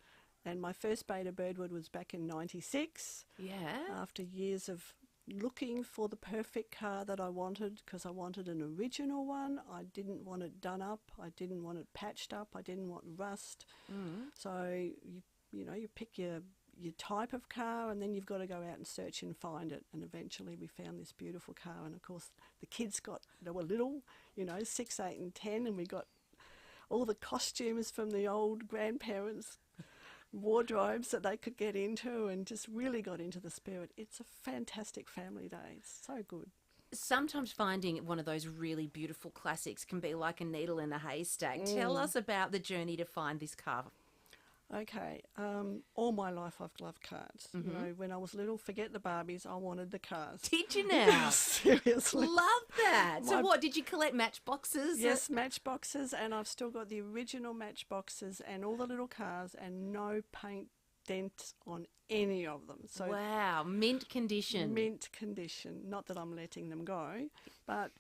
and my first Beta Birdwood was back in 96. Yeah. After years of looking for the perfect car that I wanted, because I wanted an original one. I didn't want it done up. I didn't want it patched up. I didn't want rust. So you pick your type of car, and then you've got to go out and search and find it. And eventually we found this beautiful car, and of course the kids they were little, 6, 8 and 10, and we got all the costumes from the old grandparents' wardrobes that they could get into, and just really got into the spirit. It's a fantastic family day. It's so good. Sometimes finding one of those really beautiful classics can be like a needle in a haystack. Tell us about the journey to find this car. Okay, all my life I've loved cars. When I was little, forget the Barbies, I wanted the cars. Did you now? Seriously. Love that. So what, did you collect matchboxes? Yes, matchboxes, and I've still got the original matchboxes and all the little cars, and no paint dent on any of them. So wow, mint condition. Mint condition. Not that I'm letting them go, but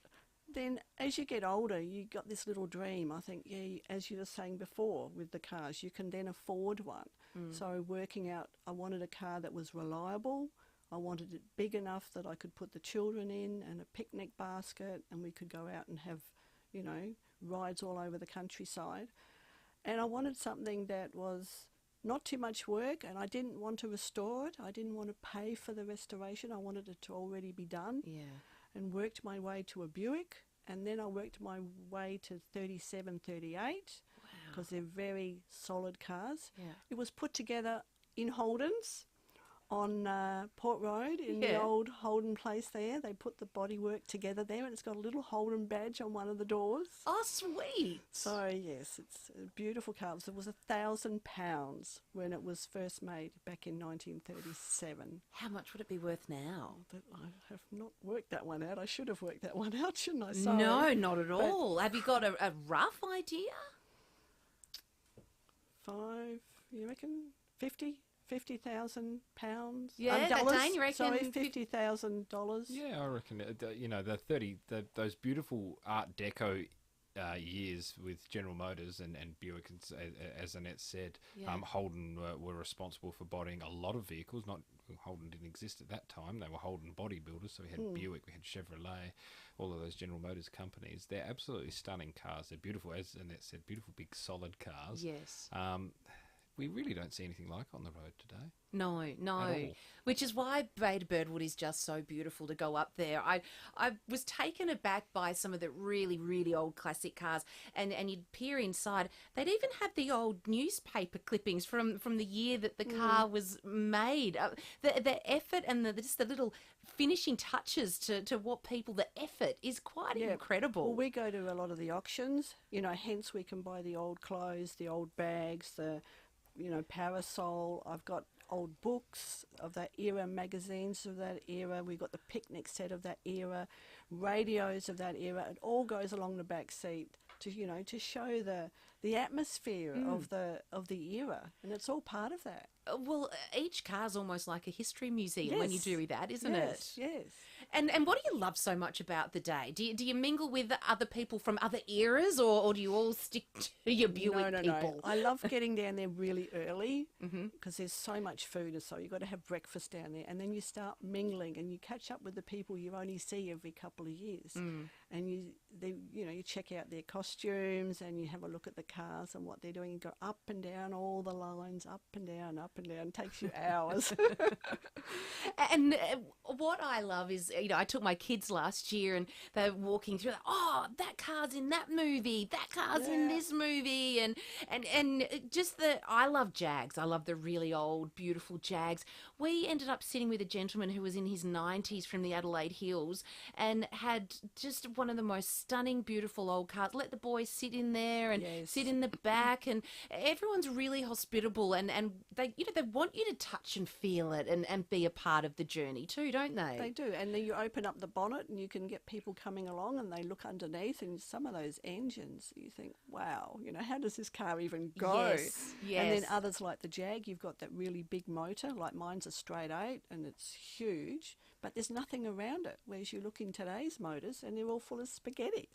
then as you get older, you got this little dream. I think, as you were saying before with the cars, you can then afford one. So working out, I wanted a car that was reliable. I wanted it big enough that I could put the children in and a picnic basket, and we could go out and have, rides all over the countryside. And I wanted something that was not too much work, and I didn't want to restore it. I didn't want to pay for the restoration. I wanted it to already be done. Yeah. And worked my way to a Buick, and then I worked my way to 37, 38, because they're very solid cars. Yeah. It was put together in Holden's on Port Road in the old Holden place there. They put the bodywork together there, and it's got a little Holden badge on one of the doors. Oh, sweet. So, yes, it's a beautiful car. It was £1,000 when it was first made back in 1937. How much would it be worth now? But I have not worked that one out. I should have worked that one out, shouldn't I? No, not at all. Have you got a rough idea? You reckon? 50,000 pounds. Yeah, dollars. Dane, you reckon? Sorry, $50,000. Yeah, I reckon those beautiful Art Deco years with General Motors and Buick, as Annette said, Holden were responsible for bodying a lot of vehicles. Not Holden didn't exist at that time; they were Holden bodybuilders. So we had Buick, we had Chevrolet, all of those General Motors companies. They're absolutely stunning cars. They're beautiful, as Annette said, beautiful big solid cars. Yes. We really don't see anything like it on the road today. No. Which is why Beta Birdwood is just so beautiful to go up there. I was taken aback by some of the really, really old classic cars, and you'd peer inside. They'd even have the old newspaper clippings from the year that the car was made. The effort and just the little finishing touches to what people, the effort is quite incredible. Well, we go to a lot of the auctions, hence we can buy the old clothes, the old bags, the parasol. I've got old books of that era, magazines of that era. We've got the picnic set of that era, radios of that era. It all goes along the back seat to show the atmosphere of the era, and it's all part of that. Well, each car's almost like a history museum when you do that, isn't it? Yes. And what do you love so much about the day? Do you mingle with other people from other eras, or do you all stick to your Buick people? No. I love getting down there really early because there's so much food, and so you've got to have breakfast down there, and then you start mingling and you catch up with the people you only see every couple of years, and you check out their costumes and you have a look at the cars and what they're doing. You go up and down all the lines, up and down. It takes you hours. And what I love is, I took my kids last year and they're walking through, that car's in that movie, that car's in this movie, and just I love Jags. I love the really old, beautiful Jags. We ended up sitting with a gentleman who was in his 90s from the Adelaide Hills and had just one of the most stunning, beautiful old cars. Let the boys sit in there and sit in the back, and everyone's really hospitable, and they want you to touch and feel it and be a part of the journey too, don't they? They do, and then you open up the bonnet and you can get people coming along and they look underneath, and some of those engines, you think, wow, how does this car even go? Yes. And then others like the Jag, you've got that really big motor, like mine's a straight 8 and it's huge, but there's nothing around it, whereas you look in today's motors and they're all full of spaghetti.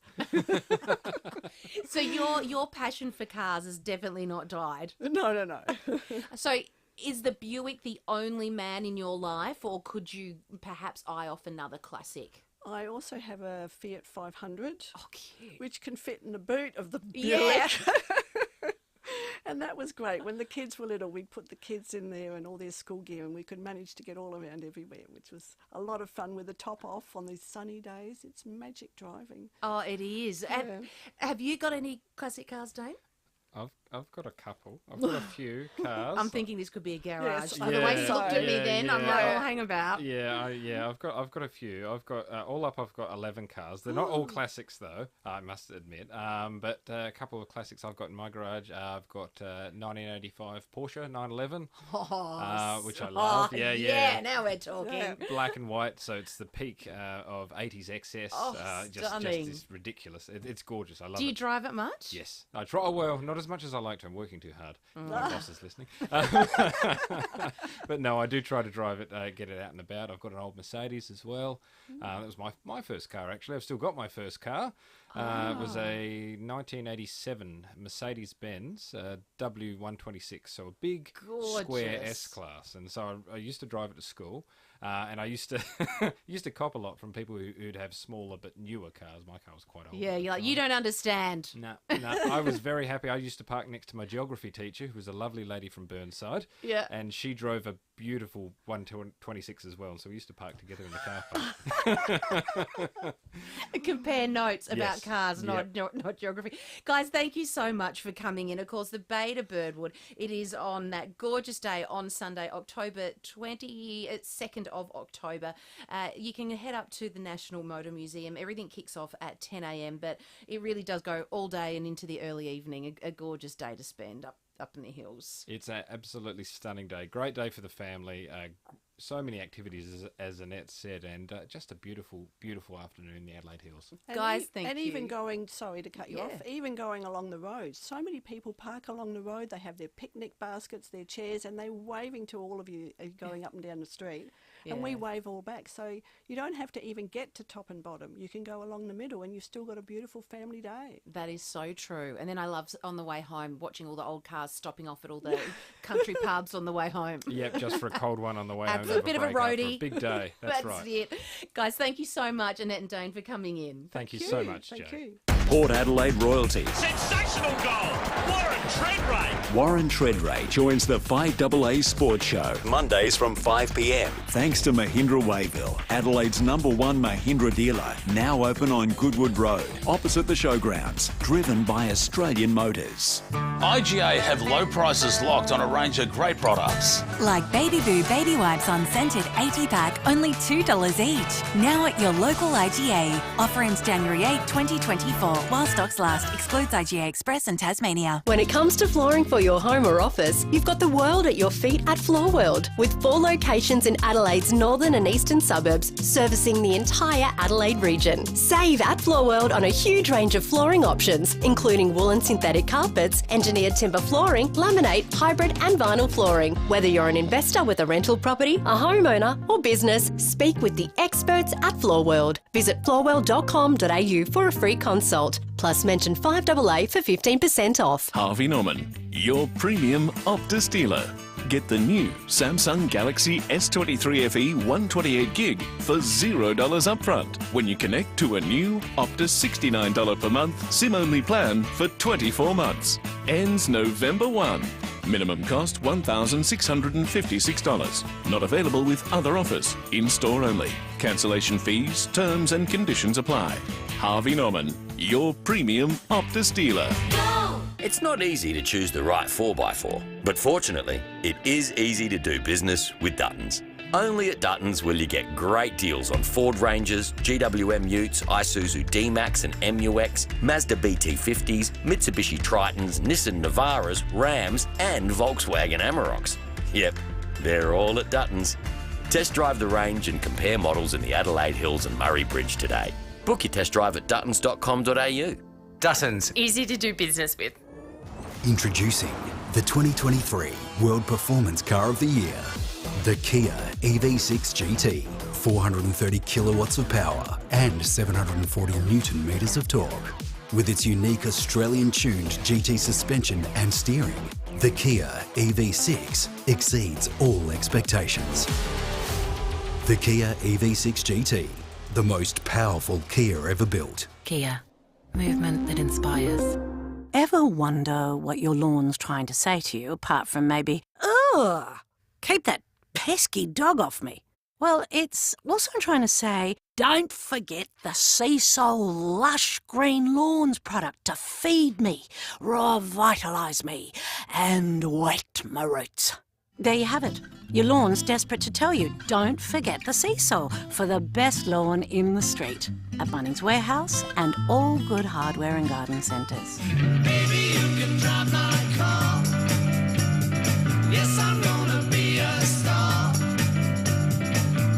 So your passion for cars has definitely not died. No. So is the Buick the only man in your life, or could you perhaps eye off another classic? I also have a Fiat 500, cute, which can fit in the boot of the Buick. Yeah. And that was great. When the kids were little, we'd put the kids in there and all their school gear, and we could manage to get all around everywhere, which was a lot of fun with the top off on these sunny days. It's magic driving. Oh, it is. Yeah. Have you got any classic cars, Dane? I've got a couple. I've got a few cars. I'm thinking this could be a garage. Yes, The way you looked at me then, I'm like, oh, hang about. I've got a few. I've got all up. I've got 11 cars. They're not all classics though, I must admit. But a couple of classics I've got in my garage. I've got 1985 Porsche 911, which I love. Yeah. Now we're talking. Yeah. Black and white, so it's the peak of 80s excess. Oh, just stunning. it's ridiculous. It's gorgeous. I love it. Do you drive it much? Yes, I try. Well, not as much as I like to. I'm working too hard. My boss is listening. But no, I do try to drive it, get it out and about. I've got an old Mercedes as well. That was my first car, actually. I've still got my first car. It was a 1987 Mercedes-Benz W126, so a big square S-Class. And so I used to drive it to school. And I used to cop a lot from people who'd have smaller but newer cars. My car was quite old. Yeah, you're like, you don't understand. No, I was very happy. I used to park next to my geography teacher, who was a lovely lady from Burnside. Yeah. And she drove a beautiful 126 as well, and so we used to park together in the car park. Compare notes about Yes. cars, not geography. Guys, thank you so much for coming in. Of course, the Bay to Birdwood, it is on that gorgeous day on Sunday, October 22nd of October. You can head up to the National Motor Museum. Everything kicks off at 10 a.m, but it really does go all day and into the early evening. A gorgeous day to spend up in the hills. It's an absolutely stunning day. Great day for the family. So many activities, as Annette said, and just a beautiful, beautiful afternoon in the Adelaide Hills. Guys, thank and you. even going, sorry to cut you Yeah. off, even going along the road. So many people park along the road. They have their picnic baskets, their chairs, and they're waving to all of you going up and down the street. And we Yeah. wave all back. So you don't have to even get to top and bottom. You can go along the middle and you've still got a beautiful family day. That is so true. And then I love on the way home watching all the old cars stopping off at all the country pubs on the way home. Yep, just for a cold one on the way home. A bit of a break after roadie. A big day. That's right. it. Guys, thank you so much, Annette and Dane, for coming in. Thank you so much, Thank Jade. you. Port Adelaide royalty. Sensational goal! Warren Treadray! Warren Treadray joins the 5AA Sports Show. Mondays from 5 p.m. Thanks to Mahindra Wayville, Adelaide's #1 Mahindra dealer, now open on Goodwood Road, opposite the showgrounds, driven by Australian Motors. IGA have low prices locked on a range of great products. Like Baby Boo baby wipes on scented 80-pack, only $2 each. Now at your local IGA. Offer ends January 8, 2024. While stocks last. Excludes IGA Express and Tasmania. When it comes to flooring for your home or office, you've got the world at your feet at Floor World, with 4 locations in Adelaide's northern and eastern suburbs, servicing the entire Adelaide region. Save at Floor World on a huge range of flooring options, including wool and synthetic carpets, engineered timber flooring, laminate, hybrid and vinyl flooring. Whether you're an investor with a rental property, a homeowner or business, speak with the experts at Floor World. Visit floorworld.com.au for a free consult. Plus mention 5AA for 15% off. Harvey Norman, your premium Optus dealer. Get the new Samsung Galaxy S23 FE 128GB for $0 upfront when you connect to a new Optus $69 per month SIM-only plan for 24 months. Ends November 1. Minimum cost $1,656. Not available with other offers. In-store only. Cancellation fees, terms and conditions apply. Harvey Norman, your premium Optus dealer. It's not easy to choose the right 4x4, but fortunately, it is easy to do business with Duttons. Only at Duttons will you get great deals on Ford Rangers, GWM Utes, Isuzu D-Max and MUX, Mazda BT50s, Mitsubishi Tritons, Nissan Navaras, Rams and Volkswagen Amaroks. Yep, they're all at Duttons. Test drive the range and compare models in the Adelaide Hills and Murray Bridge today. Book your test drive at duttons.com.au. Duttons. Easy to do business with. Introducing the 2023 World Performance Car of the Year. The Kia EV6 GT. 430 kilowatts of power and 740 Newton meters of torque. With its unique Australian-tuned GT suspension and steering, the Kia EV6 exceeds all expectations. The Kia EV6 GT, the most powerful Kia ever built. Kia, movement that inspires. Ever wonder what your lawn's trying to say to you, apart from maybe, ugh, keep that pesky dog off me? Well, it's also trying to say, don't forget the Sea Soul Lush Green Lawns product to feed me, revitalise me, and wet my roots. There you have it. Your lawn's desperate to tell you, don't forget the Sea Soul for the best lawn in the street at Bunnings Warehouse and all good hardware and garden centres. Baby, you can drive my car. Yes, I'm gonna be a star.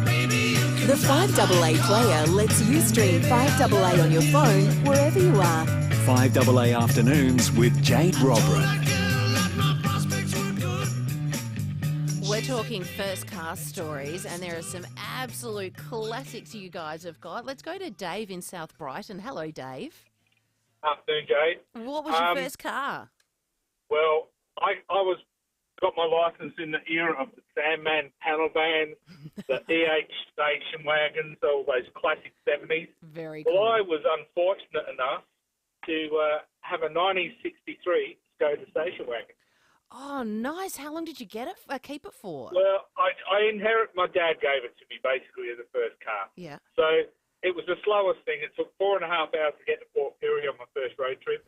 Baby, you can The 5AA player lets you stream 5AA on your phone wherever you are. 5AA afternoons with Jade Robran. talking first car stories, and there are some absolute classics you guys have got. Let's go to Dave in South Brighton. Hello, Dave. Afternoon, Jade. What was your first car? Well, I got my licence in the era of the Sandman panel vans, the EH station wagons, all those classic 70s. Very cool. cool. Well, I was unfortunate enough to have a 1963 Skoda station wagon. Oh, nice. How long did you get it? Keep it for? Well, I inherited, my dad gave it to me basically as a first car. Yeah. So it was the slowest thing. It took 4.5 hours to get to Port Pirie on my first road trip.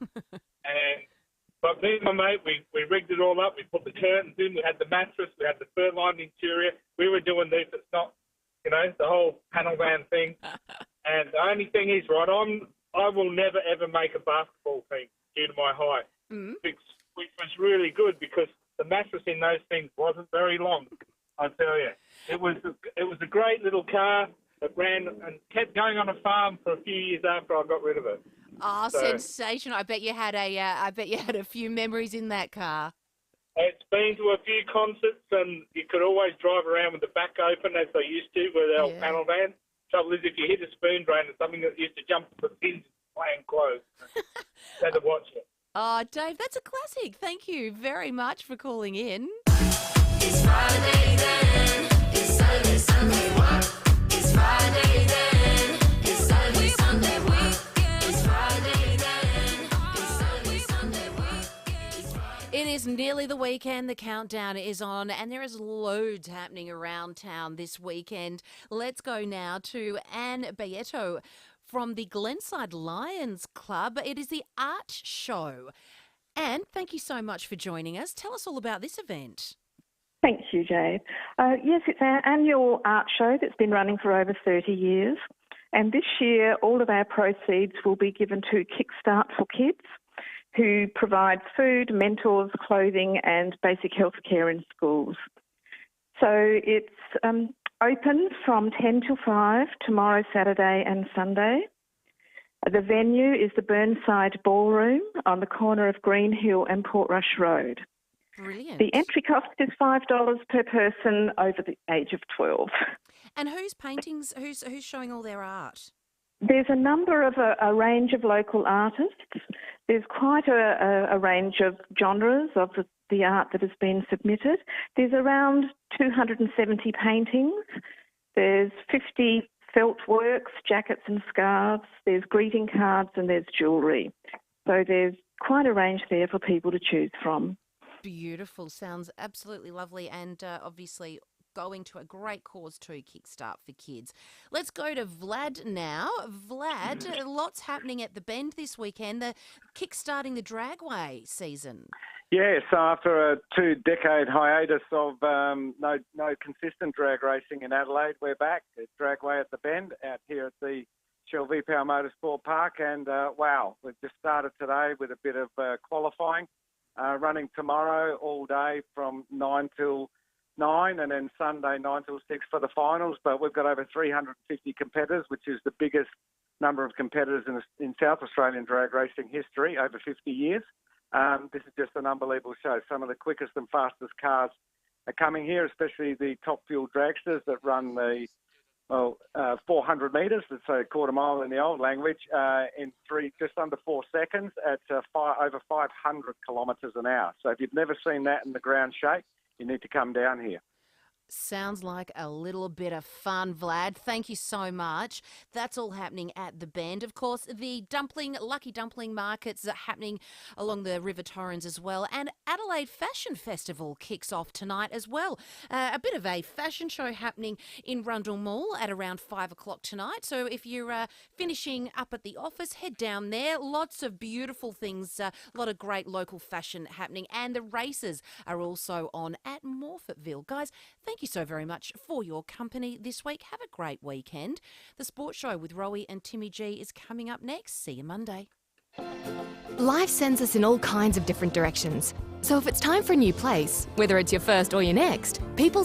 But me and my mate, we rigged it all up. We put the curtains in. We had the mattress. We had the fur-lined interior. We were doing this. It's not, the whole panel van thing. And the only thing is, right, I will never, ever make a basketball team due to my height, which was really good because the mattress in those things wasn't very long, I tell you. It was a great little car that ran and kept going on a farm for a few years after I got rid of it. Oh, so, sensational! I bet you had a few memories in that car. It's been to a few concerts, and you could always drive around with the back open as they used to with our panel van. Trouble is, if you hit a spoon drain, it's something that used to jump to the pins playing clothes. Had to watch it. Oh, Dave, that's a classic. Thank you very much for calling in. It's Friday then. It's Saturday, Sunday, what? It's Friday then. It's Saturday, Sunday, what? It's Friday then. It's Saturday, Sunday, what? It is nearly the weekend. The countdown is on, and there is loads happening around town this weekend. Let's go now to Anne Bayeto from the Glenside Lions Club. It is the art show. Anne, thank you so much for joining us. Tell us all about this event. Thank you, Jade. Yes, it's our annual art show that's been running for over 30 years. And this year, all of our proceeds will be given to Kickstart for Kids, who provides food, mentors, clothing and basic health care in schools. So it's open from 10 till 5 tomorrow, Saturday and Sunday. The venue is the Burnside Ballroom on the corner of Green Hill and Portrush Road. Brilliant. The entry cost is $5 per person over the age of 12. And whose paintings, who's showing all their art? There's a number of a range of local artists. There's quite a range of genres of the art that has been submitted. There's around 270 paintings. There's 50 felt works, jackets and scarves. There's greeting cards and there's jewellery. So there's quite a range there for people to choose from. Beautiful. Sounds absolutely lovely, and obviously going to a great cause too, Kickstart for Kids. Let's go to Vlad now. Vlad, lots happening at the Bend this weekend. The kickstarting the dragway season. Yeah, so after a 2-decade hiatus of no consistent drag racing in Adelaide, we're back at Dragway at the Bend out here at the Shell V-Power Motorsport Park, and wow, we've just started today with a bit of qualifying, running tomorrow all day from 9 till 9 and then Sunday 9 till 6 for the finals. But we've got over 350 competitors, which is the biggest number of competitors in South Australian drag racing history over 50 years. This is just an unbelievable show. Some of the quickest and fastest cars are coming here, especially the top fuel dragsters that run the 400 metres, let's say a quarter mile in the old language, in just under 4 seconds at over 500 kilometres an hour. So if you've never seen that in the ground shape, you need to come down here. Sounds like a little bit of fun, Vlad. Thank you so much. That's all happening at the Bend. Of course, the Lucky Dumpling markets are happening along the River Torrens as well. And Adelaide Fashion Festival kicks off tonight as well. A bit of a fashion show happening in Rundle Mall at around 5 o'clock tonight. So if you're finishing up at the office, head down there. Lots of beautiful things, a lot of great local fashion happening. And the races are also on at Morphettville. Guys, thank you so very much for your company this week. Have a great weekend. The Sports Show with Rowie and Timmy G is coming up next. See you Monday. Life sends us in all kinds of different directions. So if it's time for a new place, whether it's your first or your next, people